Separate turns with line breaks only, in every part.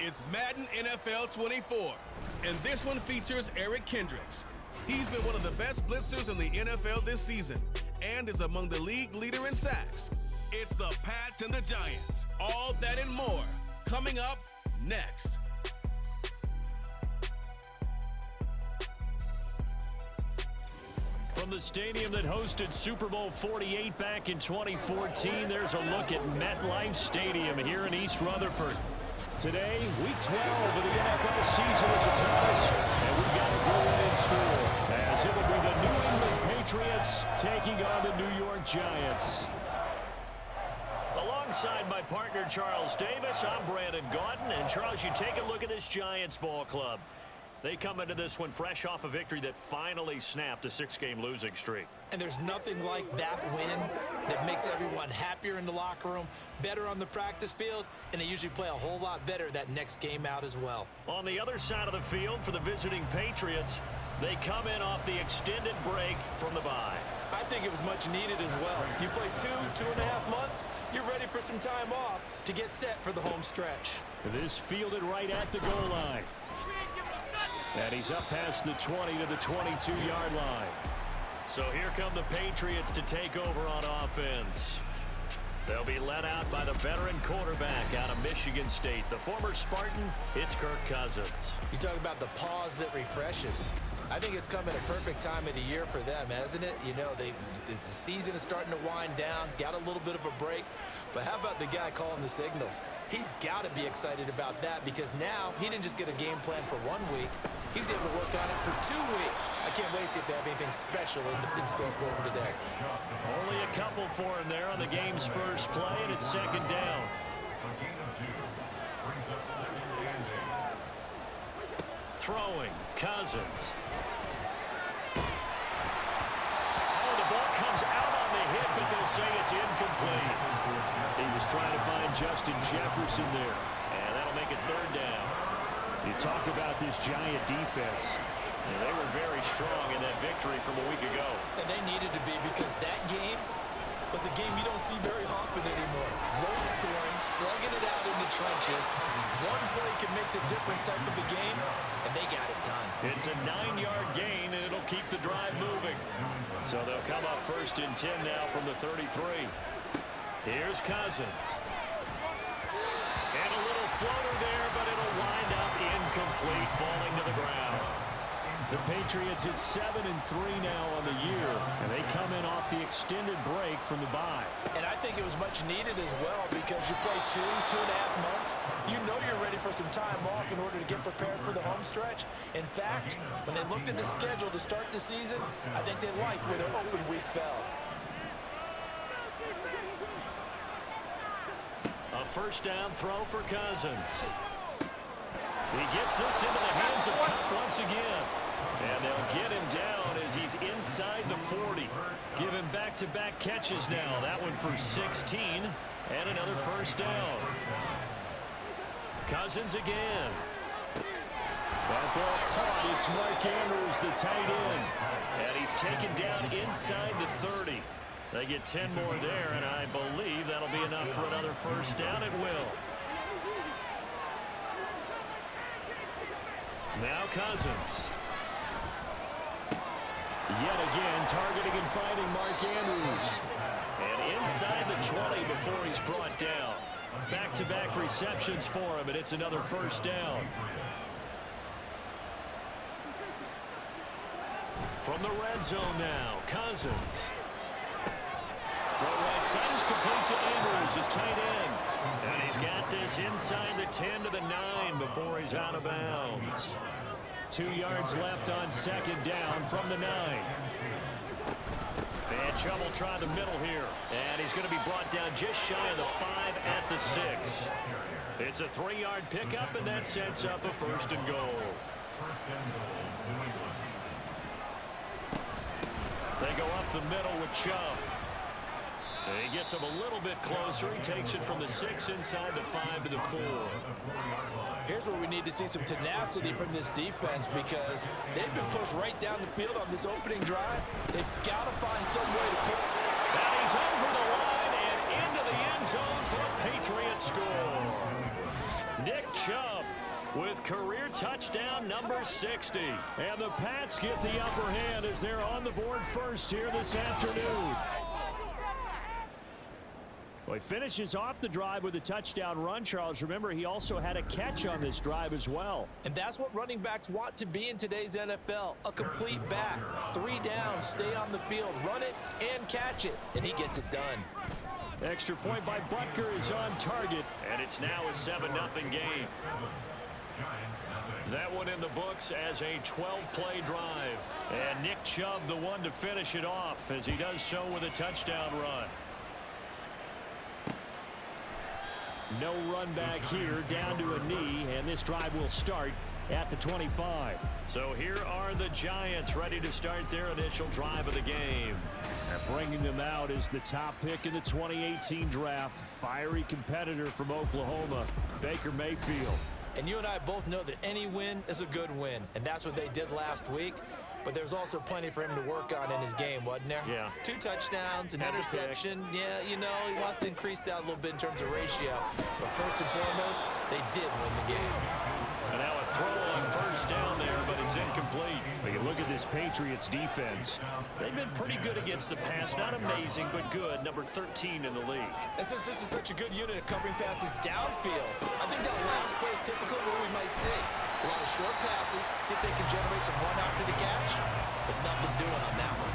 It's Madden NFL 24, and this one features Eric Kendricks. He's been one of the best blitzers in the NFL this season and is among the league leader in sacks. It's the Pats and the Giants. All that and more coming up next.
From the stadium that hosted Super Bowl 48 back in 2014, there's a look at MetLife Stadium here in East Rutherford. Today, Week 12 of the NFL season is upon us, and we've got a good one in store, as it will be the New England Patriots taking on the New York Giants. Alongside my partner, Charles Davis, I'm Brandon Gaudin, and Charles, you take a look at this Giants ball club. They come into this one fresh off a victory that finally snapped a 6-game losing streak.
And there's nothing like that win that makes everyone happier in the locker room, better on the practice field, and they usually play a whole lot better that next game out as well.
On the other side of the field for the visiting Patriots, they come in off the extended break from the bye.
I think it was much needed as well. You play 2.5 months, you're ready for some time off to get set for the home stretch.
This fielded right at the goal line. And he's up past the 20 to the 22-yard line. So here come the Patriots to take over on offense. They'll be led out by the veteran quarterback out of Michigan State. The former Spartan, it's Kirk Cousins.
You talk about the pause that refreshes. I think it's come at a perfect time of the year for them, hasn't it? You know, the season is starting to wind down, got a little bit of a break. But how about the guy calling the signals? He's got to be excited about that because now he didn't just get a game plan for 1 week. He's able to work on it for 2 weeks. I can't wait to see if they have anything special in store for him today.
Only a couple for him there on the game's first play, and it's second down. Throwing, Cousins. Oh, the ball comes out on the hit, but they'll say it's incomplete. He was trying to find Justin Jefferson there, and that'll make it third down. You talk about this Giant defense. They were very strong in that victory from a week ago.
And they needed to be because that game was a game you don't see very often anymore. Low scoring, slugging it out in the trenches. One play can make the difference type of a game, and they got it done.
It's a 9-yard gain, and it'll keep the drive moving. So they'll come up first and 10 now from the 33. Here's Cousins. And a little floater there, but it'll wind up incomplete, falling to the ground. The Patriots at 7-3 now on the year, and they come in off the extended break from the bye.
And I think it was much needed as well because you play 2.5 months. You know you're ready for some time off in order to get prepared for the home stretch. In fact, when they looked at the schedule to start the season, I think they liked where their open week fell.
A first down throw for Cousins. He gets this into the hands of Kupp once again. And they'll get him down as he's inside the 40. Give him back-to-back catches now. That one for 16 and another first down. Cousins again. That ball caught. It's Mark Andrews, the tight end. And he's taken down inside the 30. They get 10 more there, and I believe that'll be enough for another first down. It will. Now Cousins. Yet again, targeting and finding Mark Andrews. And inside the 20 before he's brought down. Back-to-back receptions for him, and it's another first down. From the red zone now, Cousins. Throw right side is complete to Andrews, his tight end. And he's got this inside the 10 to the 9 before he's out of bounds. 2 yards left on second down from the 9. And Chubb will try the middle here. And he's going to be brought down just shy of the 5 at the 6. It's a 3-yard pickup, and that sets up a first and goal. They go up the middle with Chubb. And he gets him a little bit closer. He takes it from the 6 inside the 5 to the 4.
Here's where we need to see some tenacity from this defense because they've been pushed right down the field on this opening drive. They've got to find some way to put it.
And he's over the line and into the end zone for a Patriot score. Nick Chubb with career touchdown number 60. And the Pats get the upper hand as they're on the board first here this afternoon. Well, he finishes off the drive with a touchdown run, Charles. Remember, he also had a catch on this drive as well.
And that's what running backs want to be in today's NFL. A complete back. 3 down, stay on the field, run it, and catch it. And he gets it done.
Extra point by Butker is on target, and it's now a 7-0 game. That one in the books as a 12-play drive. And Nick Chubb the one to finish it off as he does so with a touchdown run. No run back here, down to a knee, and this drive will start at the 25. So here are the Giants ready to start their initial drive of the game. And bringing them out is the top pick in the 2018 draft, fiery competitor from Oklahoma, Baker Mayfield.
And you and I both know that any win is a good win, and that's what they did last week. But there's also plenty for him to work on in his game, wasn't there?
Yeah.
2 touchdowns, an interception. Yeah, you know, he wants to increase that a little bit in terms of ratio. But first and foremost, they did win the game.
And now a throw on first down there, but it's incomplete. But you look at this Patriots defense. They've been pretty good against the pass. Not amazing, but good. Number 13 in the league.
And since this is such a good unit of covering passes downfield, I think that last play is typically what we might see. A lot of short passes, see if they can generate some run after the catch, but nothing doing on that one.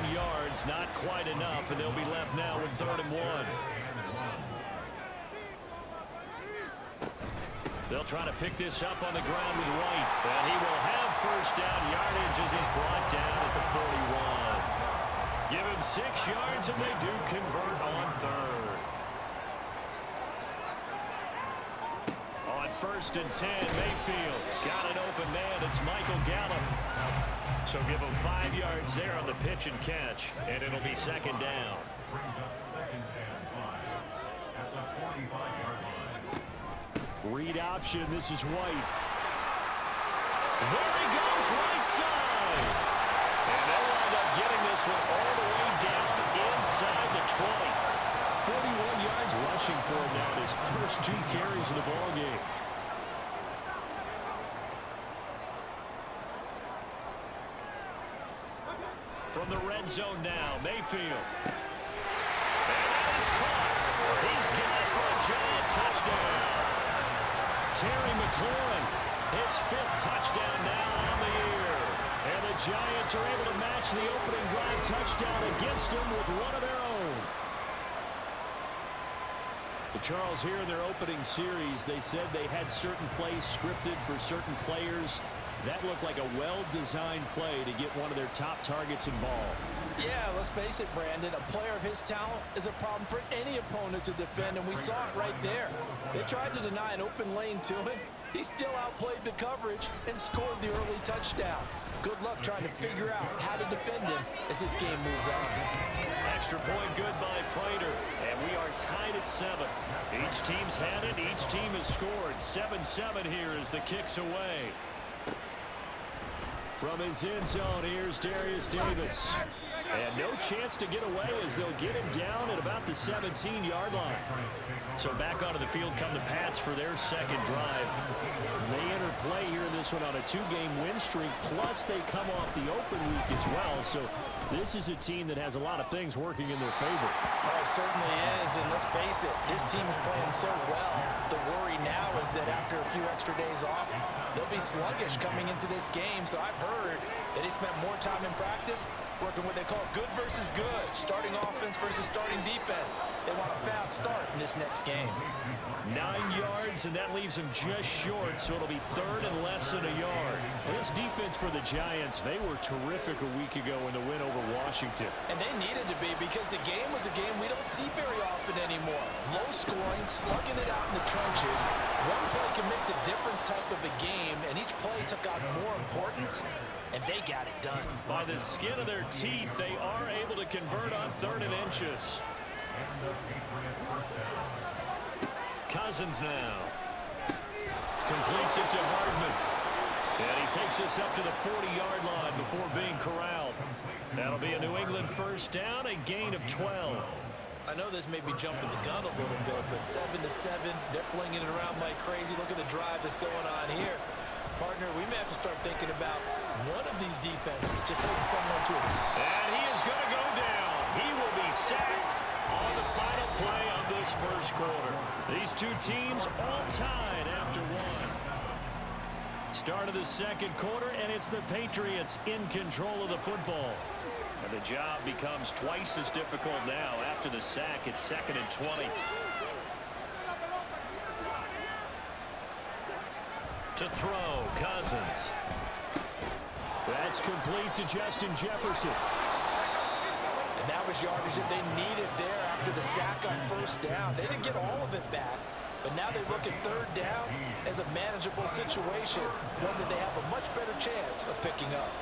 9 yards, not quite enough, and they'll be left now with 3rd and 1. They'll try to pick this up on the ground with White, and he will have first down yardage as he's brought down at the 41. Give him 6 yards, and they do convert on 3rd. On 1st and 10, Mayfield got an open man. It's Michael Gallup. So give him 5 yards there on the pitch and catch, and it'll be 2nd down. Read option. This is White. There he goes, right side. And they'll wind up getting this one all the way down inside the 20. 41 yards rushing for him now, his first 2 carries in the ball game. From the red zone now, Mayfield. And that is caught. He's got it for a giant touchdown. Terry McLaurin, his 5th touchdown now on the year. And the Giants are able to match the opening drive touchdown against them with one of their own. Charles, here in their opening series, they said they had certain plays scripted for certain players. That looked like a well-designed play to get one of their top targets involved.
Yeah, let's face it, Brandon. A player of his talent is a problem for any opponent to defend, and we saw it right there. They tried to deny an open lane to him. He still outplayed the coverage and scored the early touchdown. Good luck trying to figure out how to defend him as this game moves on.
Extra point good by Prater, and we are tied at 7. Each team's had it. Each team has scored. 7-7 here as the kick's away. From his end zone, here's Darius Davis. And no chance to get away as they'll get him down at about the 17-yard line. So back onto the field come the Pats for their 2nd drive. They enter play here in this one on a 2-game win streak, plus they come off the open week as well. So this is a team that has a lot of things working in their favor.
Oh, it certainly is, and let's face it, this team is playing so well. The worry now is that after a few extra days off, they'll be sluggish coming into this game. So I've heard that he spent more time in practice working what they call good versus good, starting offense versus starting defense. They want a fast start in this next game.
9 yards, and that leaves them just short, so it'll be 3rd and less than a yard. And this defense for the Giants, they were terrific a week ago in the win over Washington.
And they needed to be because the game was a game we don't see very often anymore. Low scoring, slugging it out in the trenches. One play can make the difference type of a game, and each play took on more importance, and they got it done.
By the skin of their teeth, they are able to convert on 3rd and inches. Cousins now. Completes it to Hardman. And he takes us up to the 40-yard line before being corralled. That'll be a New England first down, a gain of 12.
I know this may be jumping the gun a little bit, but 7-7, they're flinging it around like crazy. Look at the drive that's going on here. Partner, we may have to start thinking about one of these defenses just holding someone to it.
And he is going to go down. He will be sacked on the final play of this first quarter. These two teams all tied after one. Start of the second quarter, and it's the Patriots in control of the football. And the job becomes twice as difficult now. After the sack, it's 2nd and 20. To throw, Cousins. That's complete to Justin Jefferson.
And that was yardage that they needed there after the sack on first down. They didn't get all of it back, but now they look at third down as a manageable situation, one that they have a much better chance of picking up.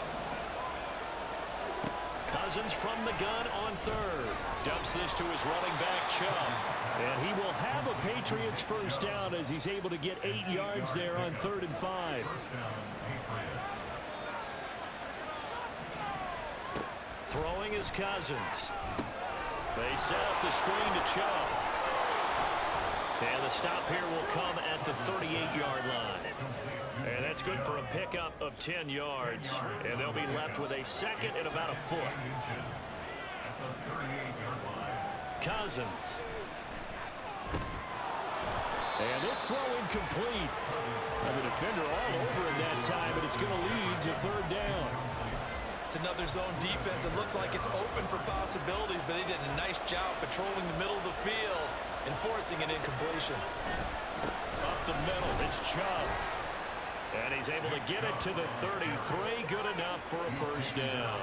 Cousins from the gun on third. Dumps this to his running back, Chubb. And he will have a Patriots first down as he's able to get 8 yards there on 3rd and 5. Throwing is Cousins. They set up the screen to Chubb. And the stop here will come at the 38-yard line. And that's good for a pickup of 10 yards. And they'll be left with a 2nd and about a foot. Cousins. And this throw incomplete. And the defender all over him that time, but it's going to lead to 3rd down.
It's another zone defense. It looks like it's open for possibilities, but they did a nice job patrolling the middle of the field and forcing an incompletion.
Up the middle, it's Chubb. And he's able to get it to the 33. Good enough for a first down.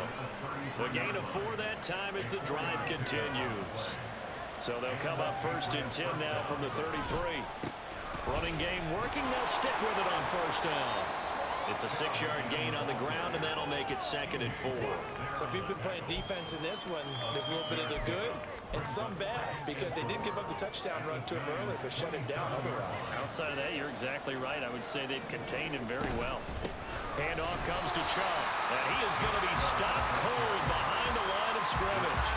The gain of 4 that time as the drive continues. So they'll come up 1st and 10 now from the 33. Running game working. They'll stick with it on first down. It's a 6-yard gain on the ground, and that'll make it 2nd and 4.
So if you've been playing defense in this one, there's a little bit of the good and some bad, because they did give up the touchdown run to him earlier, but shut him down otherwise.
Outside of that, you're exactly right. I would say they've contained him very well. Handoff comes to Chubb, and he is going to be stopped cold behind the line of scrimmage.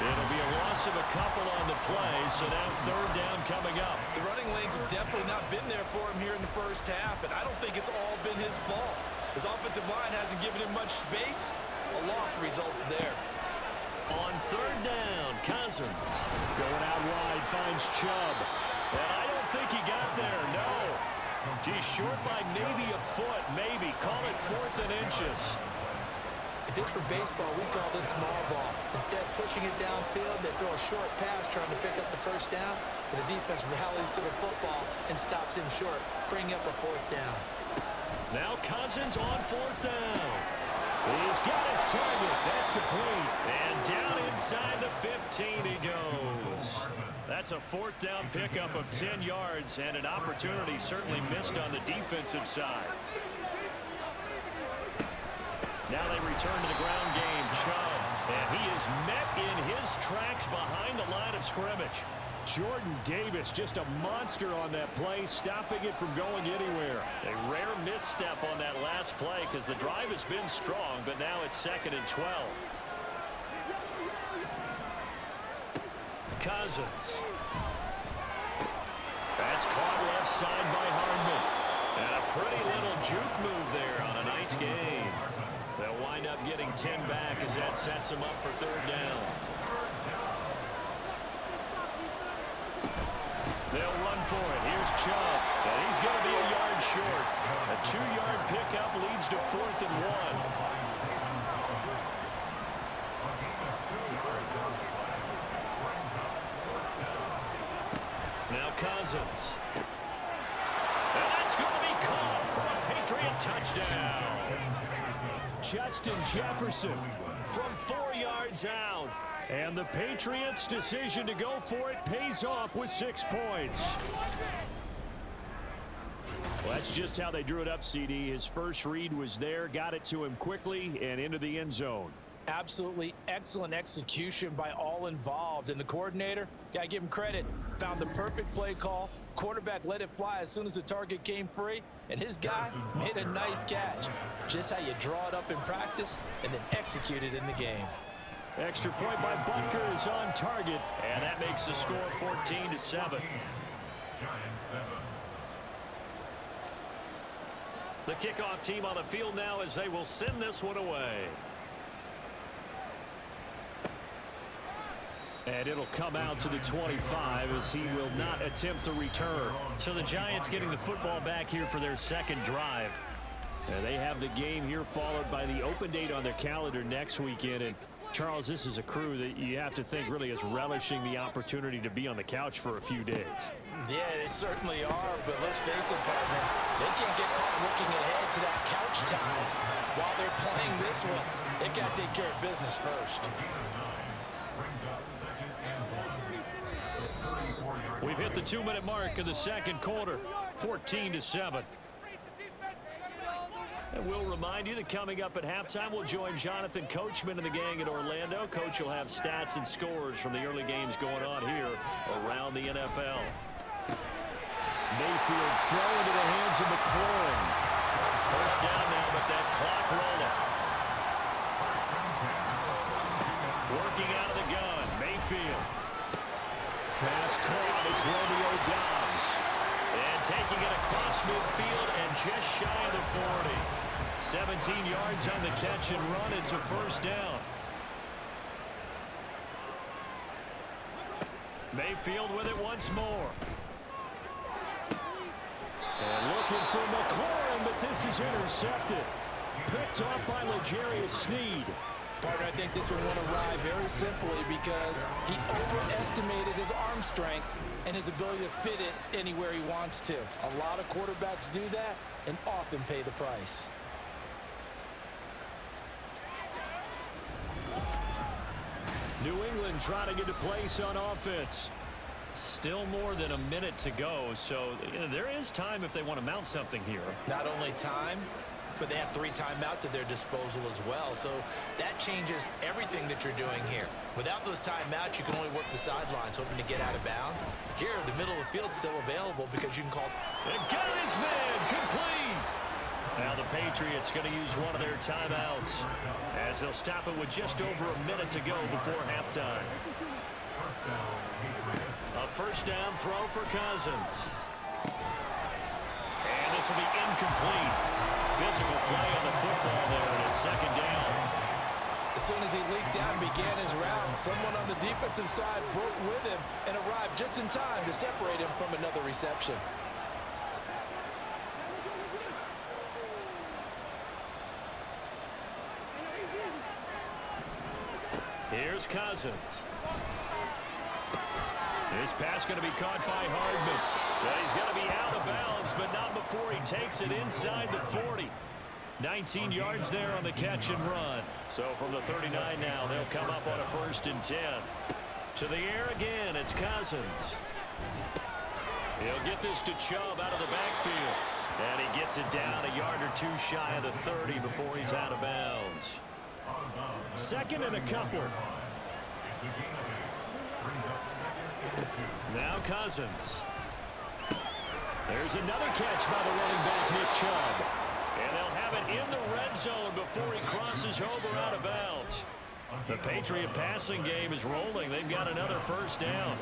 It'll be a loss of a couple on the play, so now 3rd down coming up.
The running lanes have definitely not been there for him here in the first half, and I don't think it's all been his fault. His offensive line hasn't given him much space. A loss results there.
On 3rd down, Cousins going out wide, finds Chubb. And I don't think he got there, no. Geez, short by maybe a foot, maybe. Call it 4th and inches.
If this were baseball, we call this small ball. Instead of pushing it downfield, they throw a short pass trying to pick up the first down, but the defense rallies to the football and stops him short, bringing up a 4th down.
Now Cousins on 4th down. He's got his target. That's complete. And down inside the 15 he goes. That's a 4th down pickup of 10 yards, and an opportunity certainly missed on the defensive side. Now they return to the ground game. Chubb, and he is met in his tracks behind the line of scrimmage. Jordan Davis, just a monster on that play, stopping it from going anywhere. A rare misstep on that last play because the drive has been strong, but now it's 2nd and 12. Cousins. That's caught left side by Hardman. And a pretty little juke move there on a nice game. They'll wind up getting 10 back as that sets them up for 3rd down. They'll run for it. Here's Chubb. And he's going to be a yard short. A 2-yard pickup leads to 4th and 1. Now Cousins. And that's going to be caught for a Patriot touchdown. Justin Jefferson from 4 yards out. And the Patriots' decision to go for it pays off with 6 points. Well, that's just how they drew it up, CD. His first read was there, got it to him quickly, and into the end zone.
Absolutely excellent execution by all involved. And the coordinator, got to give him credit, found the perfect play call. Quarterback let it fly as soon as the target came free, and his guy made a nice catch. Just how you draw it up in practice and then execute it in the game.
Extra point by Butker is on target, and that makes the score 14-7. The kickoff team on the field now as they will send this one away. And it'll come out to the 25 as he will not attempt to return. So the Giants getting the football back here for their second drive. And they have the game here followed by the open date on their calendar next weekend. And Charles, this is a crew that you have to think really is relishing the opportunity to be on the couch for a few days.
Yeah, they certainly are, but let's face it, partner, they can't get caught looking ahead to that couch time while they're playing this one. They got to take care of business first.
We've hit the 2-minute mark of the second quarter, 14-7. And we'll remind you that coming up at halftime, we'll join Jonathan Coachman and the gang in Orlando. Coach will have stats and scores from the early games going on here around the NFL. Mayfield's throw into the hands of McLaurin. First down now, but that clock rolling. Working out of the gun, Mayfield. Pass caught, it's Romeo Doubs. And taking it across midfield and just shy of the 40. 17 yards on the catch and run. It's a first down. Mayfield with it once more. And looking for McLaurin, but this is intercepted. Picked off by L'Jarius Sneed.
Partner, I think this one won't arrive very simply because he overestimated his arm strength and his ability to fit it anywhere he wants to. A lot of quarterbacks do that and often pay the price.
New England trying to get a place on offense. Still more than a minute to go, so there is time if they want to mount something here.
Not only time, but they have 3 timeouts at their disposal as well, so that changes everything that you're doing here. Without those timeouts, you can only work the sidelines, hoping to get out of bounds. Here, the middle of the field's still available because you can call.
And got his man complete. Now the Patriots going to use one of their timeouts as they'll stop it with just over a minute to go before halftime. A first down throw for Cousins. And this will be incomplete. Physical play on the football there, and it's second down.
As soon as he leaked out and began his route, someone on the defensive side broke with him and arrived just in time to separate him from another reception.
Here's Cousins. This pass going to be caught by Hardman. Well, he's going to be out of bounds, but not before he takes it inside the 40. 19 yards there on the catch and run. So from the 39 now, they'll come up on a 1st and 10. To the air again, it's Cousins. He'll get this to Chubb out of the backfield. And he gets it down a yard or 2 shy of the 30 before he's out of bounds. 2nd and a couple. Now Cousins. There's another catch by the running back, Nick Chubb. And they'll have it in the red zone before he crosses over out of bounds. The Patriot passing game is rolling. They've got another first down.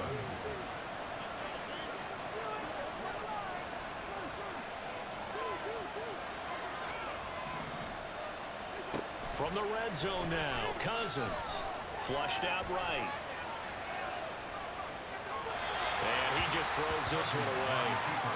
From the red zone now, Cousins. Flushed out right. And he just throws this one away.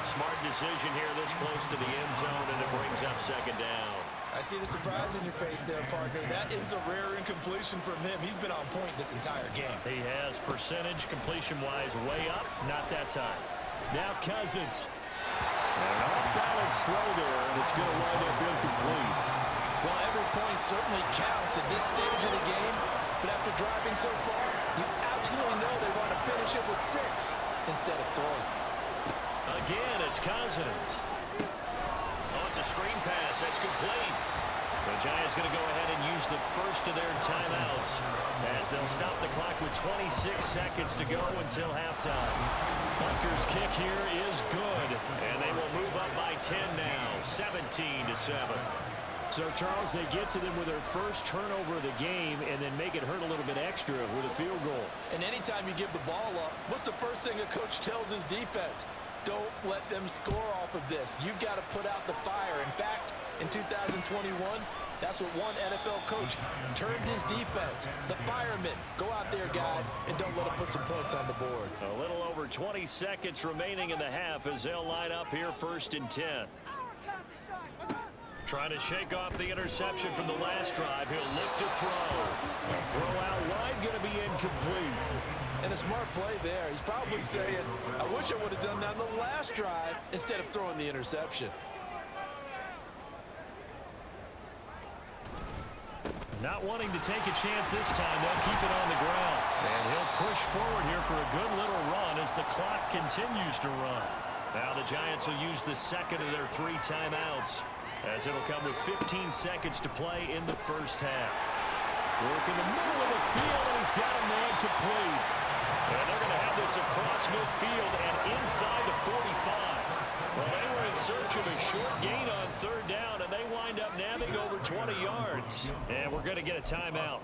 Smart decision here this close to the end zone, and it brings up second down.
I see the surprise in your face there, partner. That is a rare incompletion from him. He's been on point this entire game.
He has percentage completion-wise way up, not that time. Now Cousins. An off-balance throw there, and it's going to wind up incomplete.
Well, every point certainly counts at this stage of the game, but after driving so far, you absolutely know they want to finish it with 6 instead of 3.
Again, it's Cousins. Oh, it's a screen pass. That's complete. The Giants going to go ahead and use the first of their timeouts as they'll stop the clock with 26 seconds to go until halftime. Butker's kick here is good, and they will move up by 10 now, 17-7. So, Charles, they get to them with their first turnover of the game and then make it hurt a little bit extra with a field goal.
And anytime you give the ball up, what's the first thing a coach tells his defense? Don't let them score off of this. You've got to put out the fire. In fact, in 2021, that's what one NFL coach termed his defense. The firemen. Go out there, guys, and don't let them put some points on the board.
A little over 20 seconds remaining in the half as they'll line up here 1st and 10. Trying to shake off the interception from the last drive. He'll look to throw. A throw out wide, going to be incomplete.
And a smart play there. He's probably saying, I wish I would have done that on the last drive instead of throwing the interception.
Not wanting to take a chance this time. They'll keep it on the ground. And he'll push forward here for a good little run as the clock continues to run. Now the Giants will use the second of their 3 timeouts, as it'll come with 15 seconds to play in the first half. Work in the middle of the field, and he's got a man complete. And they're going to have this across midfield and inside the 45. Well, they were in search of a short gain on 3rd down, and they wind up nabbing over 20 yards. And we're going to get a timeout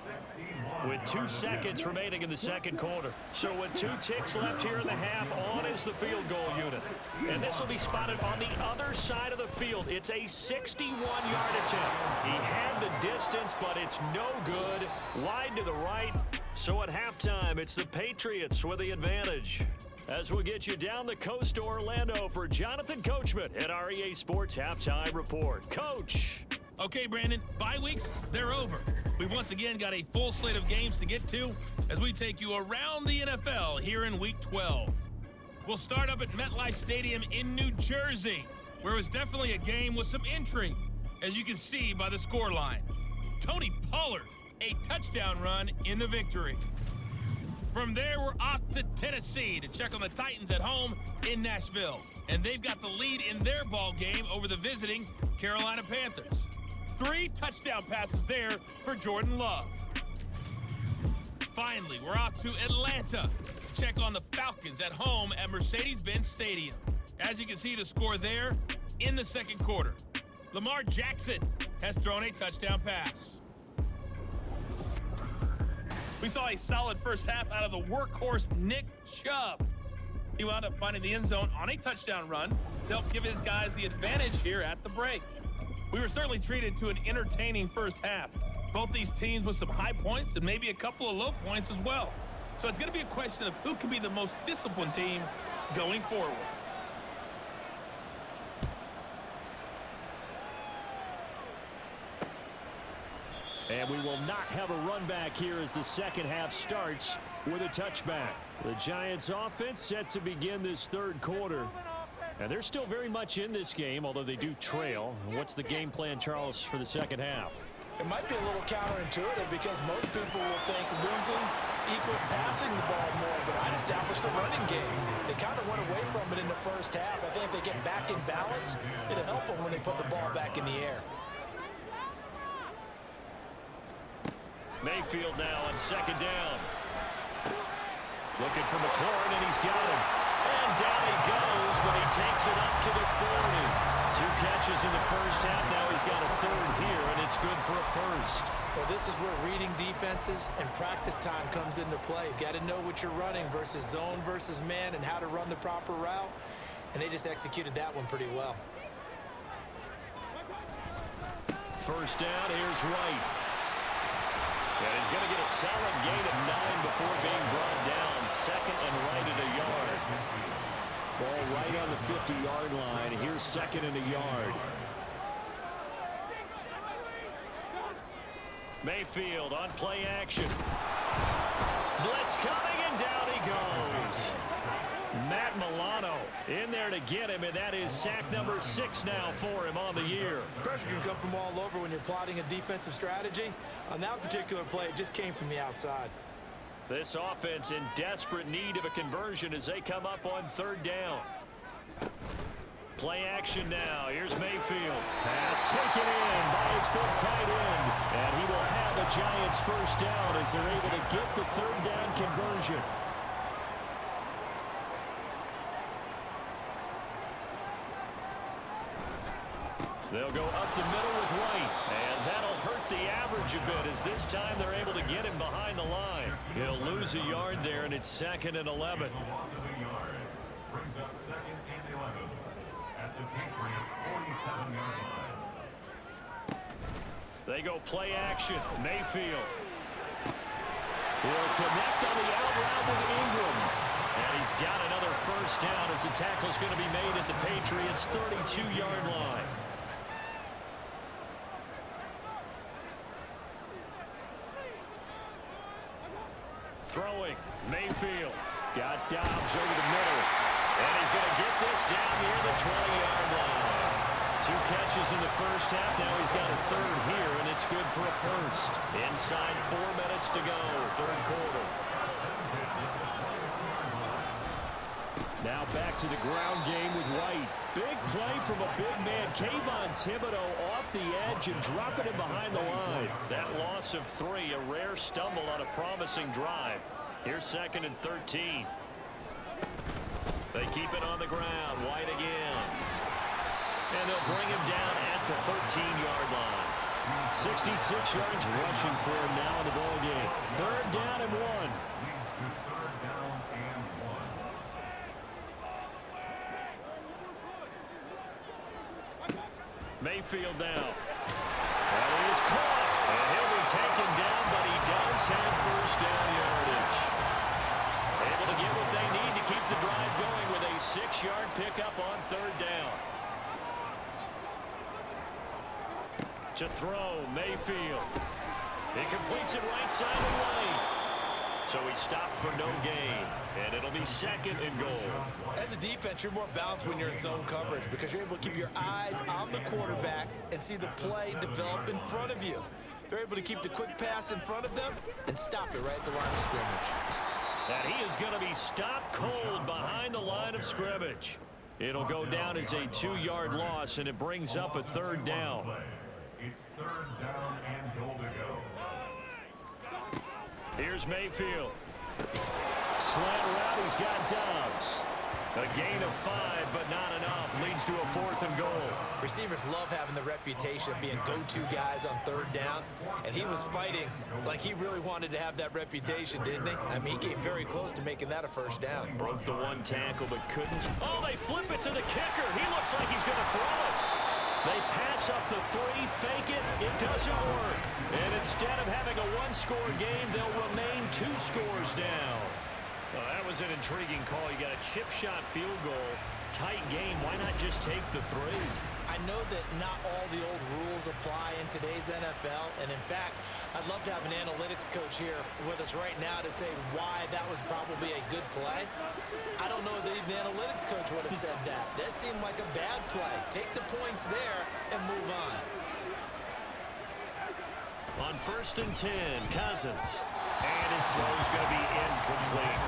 with 2 seconds remaining in the second quarter. So with 2 ticks left here in the half, on is the field goal unit. And this will be spotted on the other side of the field. It's a 61-yard attempt. He had the distance, but it's no good. Wide to the right. So at halftime, it's the Patriots with the advantage. As we'll get you down the coast to Orlando for Jonathan Coachman at our EA Sports Halftime Report. Coach.
Okay, Brandon, bye weeks, they're over. We've once again got a full slate of games to get to as we take you around the NFL here in Week 12. We'll start up at MetLife Stadium in New Jersey, where it was definitely a game with some intrigue, as you can see by the scoreline. Tony Pollard, a touchdown run in the victory. From there, we're off to Tennessee to check on the Titans at home in Nashville. And they've got the lead in their ball game over the visiting Carolina Panthers. 3 touchdown passes there for Jordan Love. Finally, we're off to Atlanta to check on the Falcons at home at Mercedes-Benz Stadium. As you can see the score there in the second quarter. Lamar Jackson has thrown a touchdown pass. We saw a solid first half out of the workhorse Nick Chubb. He wound up finding the end zone on a touchdown run to help give his guys the advantage here at the break. We were certainly treated to an entertaining first half. Both these teams with some high points and maybe a couple of low points as well. So it's going to be a question of who can be the most disciplined team going forward.
And we will not have a run back here as the second half starts with a touchback. The Giants offense set to begin this third quarter. And they're still very much in this game, although they do trail. What's the game plan, Charles, for the second half?
It might be a little counterintuitive because most people will think losing equals passing the ball more, but I'd establish the running game. They kind of went away from it in the first half. I think if they get back in balance, it'll help them when they put the ball back in the air.
Mayfield now on second down. Looking for McLaurin, and he's got him. And down he goes, but he takes it up to the 40. 2 catches in the first half. Now he's got a third here, and it's good for a first.
Well, this is where reading defenses and practice time comes into play. You've got to know what you're running versus zone versus man and how to run the proper route. And they just executed that one pretty well.
First down, here's White. And he's going to get a solid gain of 9 before being brought down. Second and right at a yard. Ball right on the 50-yard line. Here's second and a yard. Mayfield on play action. Blitz coming, and down he goes. Matt Milano in there to get him, and that is sack number 6 now for him on the year.
Pressure can come from all over when you're plotting a defensive strategy. On that particular play, it just came from the outside.
This offense in desperate need of a conversion as they come up on third down. Play action now. Here's Mayfield. Pass taken in by his big tight end. And he will have a Giants first down as they're able to get the third down conversion. They'll go up the middle with White, and that'll hurt the average a bit as this time they're able to get him behind the line. He'll lose a yard there, and it's 2nd and 11.
Loss of a yard brings up 2nd and 11 at the Patriots' 47-yard line.
They go play action. Mayfield will connect on the out route with Ingram. And he's got another first down as the tackle's going to be made at the Patriots' 32-yard line. Throwing, Mayfield. Got Dobbs over the middle. And he's going to get this down near the 20-yard line. 2 catches in the first half. Now he's got a third here, and it's good for a first. Inside 4 minutes to go, third quarter. Now back to the ground game with White. Big play from a big man. Kayvon Thibodeau off the edge and dropping him behind the line. That loss of 3, a rare stumble on a promising drive. Here's 2nd and 13. They keep it on the ground. White again. And they'll bring him down at the 13-yard line. 66 yards rushing for him now in the ball game. 3rd down and 1. Mayfield now. That is caught. And he'll be taken down, but he does have first down yardage. Able to get what they need to keep the drive going with a 6-yard pickup on 3rd down. To throw, Mayfield. He completes it right side of the lane. So he stopped for no gain, and it'll be 2nd and goal.
As a defense, you're more balanced when you're in zone coverage because you're able to keep your eyes on the quarterback and see the play develop in front of you. They're able to keep the quick pass in front of them and stop it right at the line of scrimmage.
And he is going to be stopped cold behind the line of scrimmage. It'll go down as a 2-yard loss, and it brings up a 3rd down.
It's 3rd down and goal to go.
Here's Mayfield. Slant route, he's got Dobbs. A gain of 5, but not enough. Leads to a 4th and goal.
Receivers love having the reputation of being go-to guys on 3rd down, and he was fighting like he really wanted to have that reputation, didn't he? I mean, he came very close to making that a first down.
Broke the 1 tackle, but couldn't. Oh, they flip it to the kicker. He looks like he's going to throw it. They pass up the 3, fake it. It doesn't work. And instead of having a 1-score game, they'll remain 2 scores down. Well, that was an intriguing call. You got a chip shot field goal. Tight game. Why not just take the 3?
I know that not all the old rules apply in today's NFL, and in fact, I'd love to have an analytics coach here with us right now to say why that was probably a good play. I don't know that even the analytics coach would have said that. That seemed like a bad play. Take the points there and move on.
On 1st and 10, Cousins. And his throw's going to be incomplete.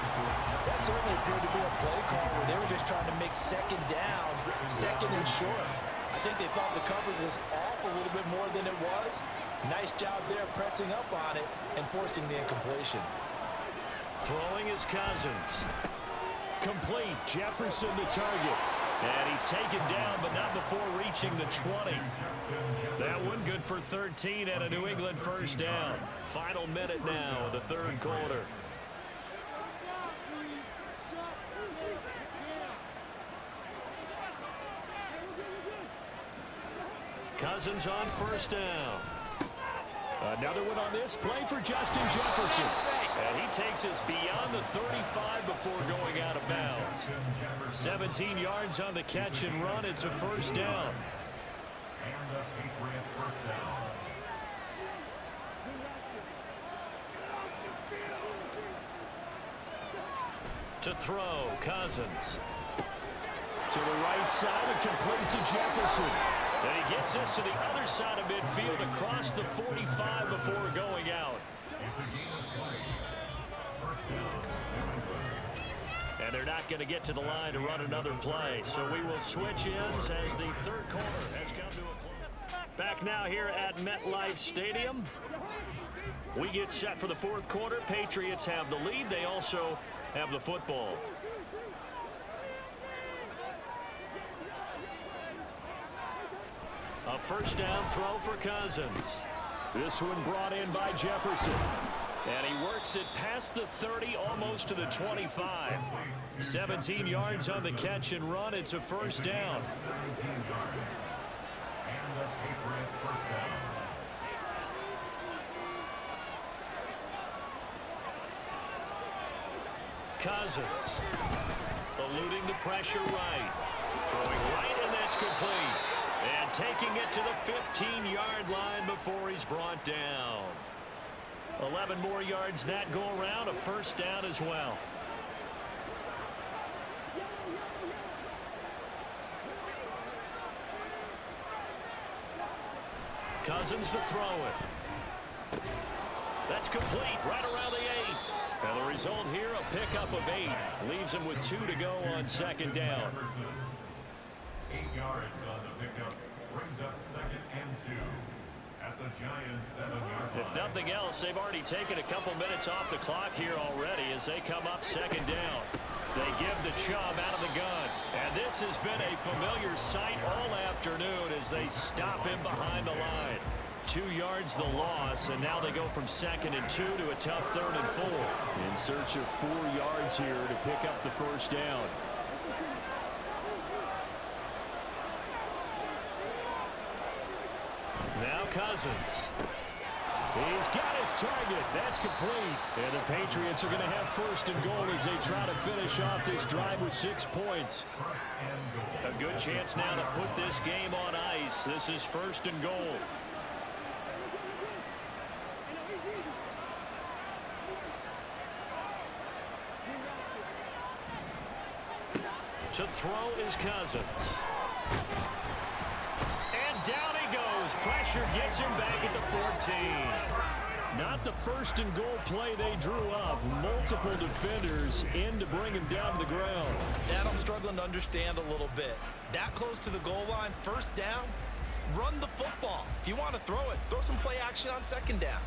That certainly appeared to be a play call where they were just trying to make 2nd down, 2nd and short. I think they thought the coverage was off a little bit more than it was. Nice job there pressing up on it and forcing the incompletion.
Throwing is Cousins. Complete. Jefferson the target. And he's taken down, but not before reaching the 20. That one good for 13 and a New England first down. Final minute now of the 3rd quarter. Cousins on first down. Another one on this play for Justin Jefferson. And he takes us beyond the 35 before going out of bounds. 17 yards on the catch and run. It's a first down.
And the Patriot first down.
To throw, Cousins. To the right side and complete to Jefferson. And he gets us to the other side of midfield across the 45 before going out.
It's a game of play. First down.
And they're not going to get to the line to run another play. So we will switch ends as the 3rd quarter has come to a close. Back now here at MetLife Stadium. We get set for the 4th quarter. Patriots have the lead. They also have the football. A first down throw for Cousins. This one brought in by Jefferson. And he works it past the 30, almost to the 25. 17 yards on the catch and run. It's a first down.
17 yards. And a Patriot first down.
Cousins eluding the pressure right. Throwing right, and that's complete. And taking it to the 15-yard line before he's brought down. 11 more yards that go around, a first down as well. Cousins to throw it. That's complete, right around the 8. And the result here, a pickup of 8. Leaves him with 2 to go on second down.
8 yards on the pickup. Brings up second and 2. At the Giants' 7-yard line.
If nothing else, they've already taken a couple minutes off the clock here already as they come up second down. They give the Chubb out of the gun. And this has been a familiar sight all afternoon as they stop him behind the line. 2 yards the loss, and now they go from second and 2 to a tough third and 4. In search of 4 yards here to pick up the first down. Now Cousins. He's got his target. That's complete. And the Patriots are going to have first and goal as they try to finish off this drive with 6 points. A good chance now to put this game on ice. This is first and goal. To throw is Cousins. And down he goes. Pressure gets him back at the 14. Not the first and goal play they drew up. Multiple defenders in to bring him down to the ground.
That I'm struggling to understand a little bit. That close to the goal line, first down, run the football. If you want to throw it, throw some play action on second down.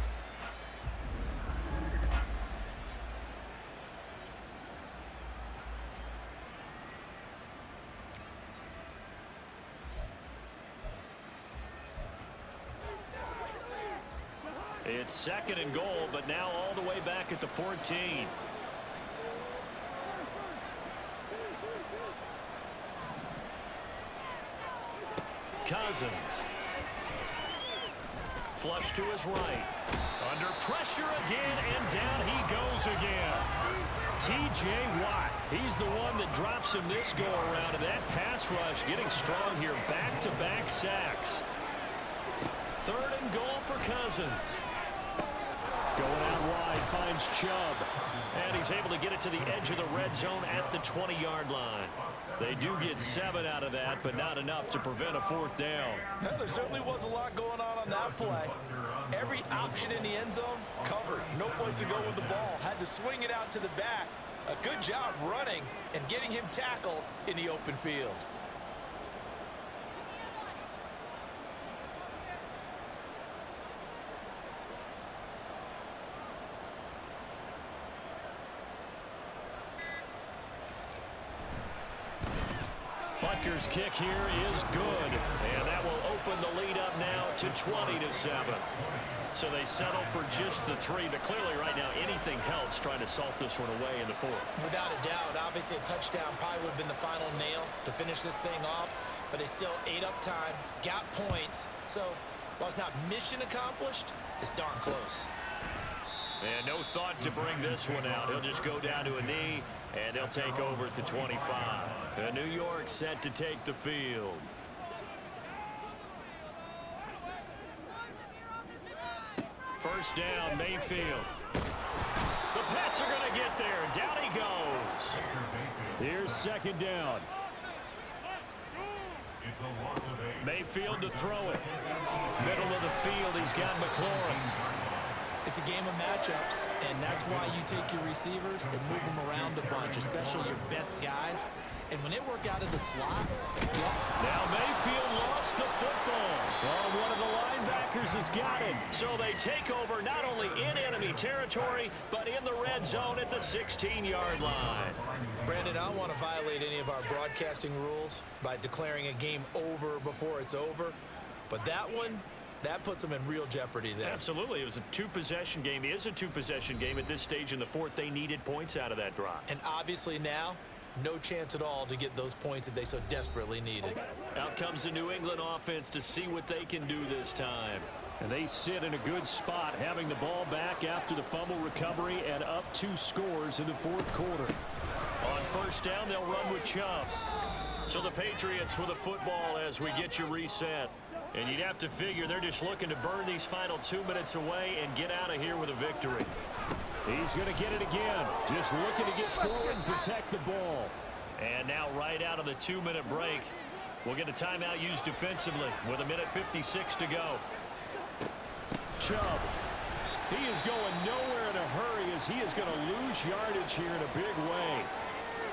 It's second and goal, but now all the way back at the 14. Cousins. Flush to his right. Under pressure again, and down he goes again. T.J. Watt, he's the one that drops him this go-around, and that pass rush getting strong here. Back-to-back sacks. Third and goal for Cousins. Going out wide, finds Chubb. And he's able to get it to the edge of the red zone at the 20-yard line. They do get 7 out of that, but not enough to prevent a fourth down.
Well, there certainly was a lot going on that play. Every option in the end zone covered. No place to go with the ball. Had to swing it out to the back. A good job running and getting him tackled in the open field.
Butker's kick here is good, and that will open the lead up now to 20-7. So they settle for just the 3, but clearly right now anything helps trying to salt this one away in the 4th.
Without a doubt, obviously a touchdown probably would have been the final nail to finish this thing off, but they still ate up time, got points, so while it's not mission accomplished, it's darn close.
And no thought to bring this one out. He'll just go down to a knee, and they'll take over at the 25. And New York set to take the field. First down, Mayfield. The Pats are going to get there. Down he goes. Here's second down. Mayfield to throw it. Middle of the field, he's got McLaurin.
It's a game of matchups, and that's why you take your receivers and move them around a bunch, especially your best guys. And when they work out of the slot,
now Mayfield lost the football. Well, one of the linebackers has got it. So they take over not only in enemy territory, but in the red zone at the 16-yard line.
Brandon, I don't want to violate any of our broadcasting rules by declaring a game over before it's over. But that one, that puts them in real jeopardy there.
Absolutely. It was a two-possession game. It is a two-possession game at this stage in the fourth. They needed points out of that drive.
And obviously now, no chance at all to get those points that they so desperately needed.
Out comes the New England offense to see what they can do this time. And they sit in a good spot, having the ball back after the fumble recovery and up 2 scores in the fourth quarter. On first down, they'll run with Chubb. So the Patriots with a football as we get you reset. And you'd have to figure they're just looking to burn these final 2 minutes away and get out of here with a victory. He's going to get it again. Just looking to get forward and protect the ball. And now right out of the 2-minute break, we'll get a timeout used defensively with 1:56 to go. Chubb. He is going nowhere in a hurry as he is going to lose yardage here in a big way.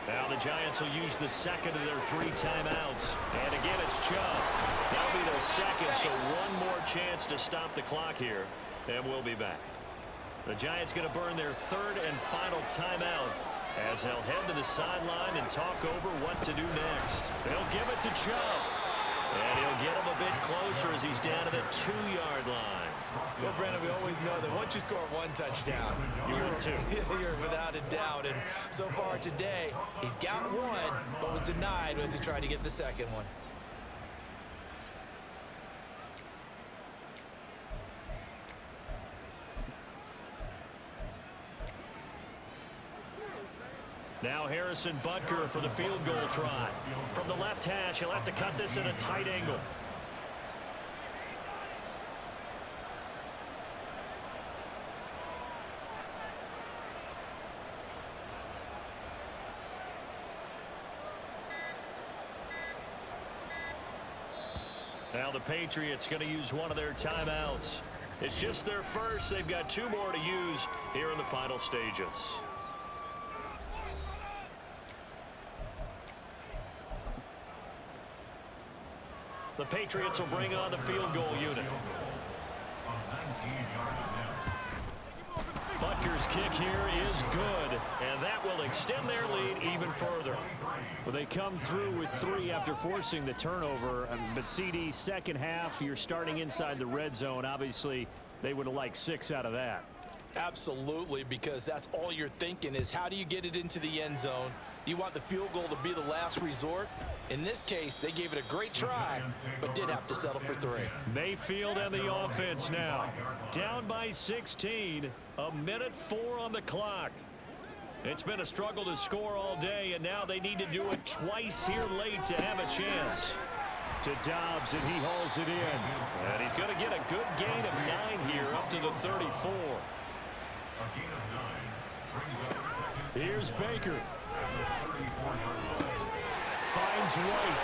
Now the Giants will use the second of their 3 timeouts. And again, it's Chubb. That'll be their second, so one more chance to stop the clock here. And we'll be back. The Giants going to burn their 3rd and final timeout as they'll head to the sideline and talk over what to do next. They'll give it to Chubb. And he'll get him a bit closer as he's down to the 2-yard line.
Well, Brandon, we always know that once you score 1 touchdown, you're without a doubt. And so far today, he's got 1, but was denied as he tried to get the second one.
Now Harrison Butker for the field goal try. From the left hash, he'll have to cut this at a tight angle. Now the Patriots going to use one of their timeouts. It's just their first. They've got 2 more to use here in the final stages. The Patriots will bring on the field goal unit. Butker's kick here is good, and that will extend their lead even further. Well, they come through with 3 after forcing the turnover, but CD, second half, you're starting inside the red zone. Obviously, they would have liked 6 out of that.
Absolutely, because that's all you're thinking is how do you get it into the end zone? You want the field goal to be the last resort. In this case, they gave it a great try, but did have to settle for 3.
Mayfield and the offense now. Down by 16, 1:04 on the clock. It's been a struggle to score all day, and now they need to do it twice here late to have a chance. To Dobbs, and he hauls it in. And he's going to get a good gain of 9 here up to the 34. Here's Baker. Finds White.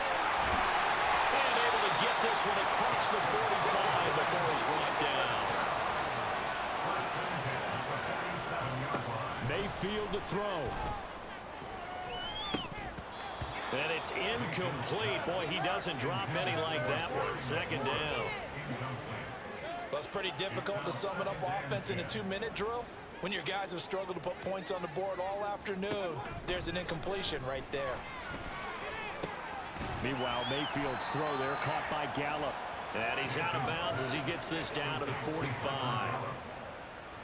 And able to get this one across the 45 before he's brought down. Mayfield to throw. And it's incomplete. Boy, he doesn't drop many like that one. Second down.
Well, it's pretty difficult to sum it up offense in a 2-minute drill. When your guys have struggled to put points on the board all afternoon, there's an incompletion right there.
Meanwhile, Mayfield's throw there caught by Gallup. And he's out of bounds as he gets this down to the 45.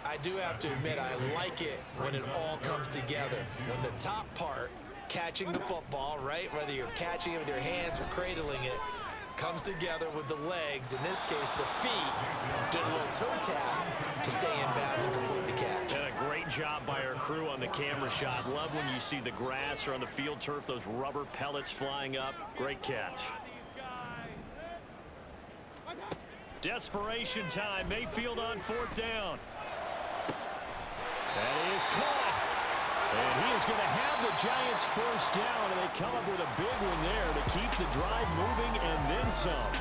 I do have to admit, I like it when it all comes together. When the top part, catching the football, right, whether you're catching it with your hands or cradling it, comes together with the legs, in this case the feet, did a little toe tap to stay in bounds and complete the catch.
And a great job by our crew on the camera shot. Love when you see the grass or on the field turf, those rubber pellets flying up. Great catch. Desperation time. Mayfield on 4th down. That is caught. And he is going to have the Giants first down, and they come up with a big one there to keep the drive moving and then some.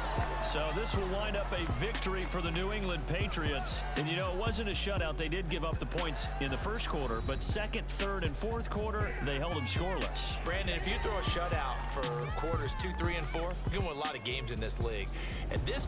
So this will wind up a victory for the New England Patriots. And, you know, it wasn't a shutout. They did give up the points in the first quarter, but second, third, and fourth quarter, they held them scoreless.
Brandon, if you throw a shutout for quarters 2, 3, and 4, you're going to win a lot of games in this league. And this